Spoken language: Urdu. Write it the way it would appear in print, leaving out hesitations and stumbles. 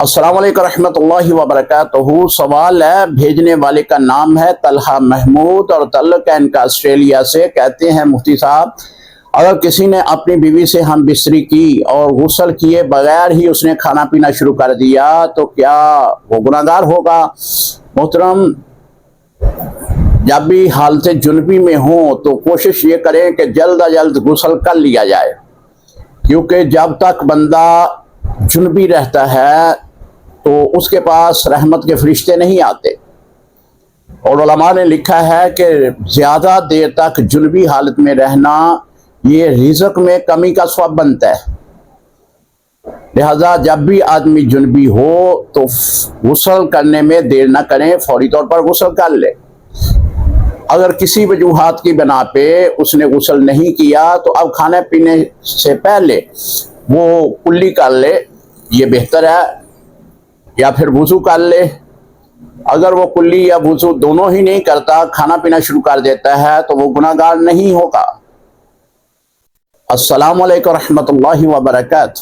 السلام علیکم رحمۃ اللہ وبرکاتہ۔ سوال ہے، بھیجنے والے کا نام ہے طلحہ محمود اور تعلق ہے ان کا آسٹریلیا سے۔ کہتے ہیں مفتی صاحب، اگر کسی نے اپنی بیوی سے ہم بستری کی اور غسل کیے بغیر ہی اس نے کھانا پینا شروع کر دیا تو کیا وہ گناہگار ہوگا؟ محترم، جب بھی حالت جنبی میں ہوں تو کوشش یہ کریں کہ جلد از جلد غسل کر لیا جائے، کیونکہ جب تک بندہ جنبی رہتا ہے تو اس کے پاس رحمت کے فرشتے نہیں آتے، اور علماء نے لکھا ہے کہ زیادہ دیر تک جنبی حالت میں رہنا یہ رزق میں کمی کا سبب بنتا ہے۔ لہذا جب بھی آدمی جنبی ہو تو غسل کرنے میں دیر نہ کریں، فوری طور پر غسل کر لے۔ اگر کسی وجوہات کی بنا پہ اس نے غسل نہیں کیا تو اب کھانے پینے سے پہلے وہ کلی کر لے، یہ بہتر ہے، یا پھر وضو کر لے۔ اگر وہ کلی یا وضو دونوں ہی نہیں کرتا، کھانا پینا شروع کر دیتا ہے تو وہ گناہگار نہیں ہوگا۔ السلام علیکم رحمۃ اللہ وبرکاتہ۔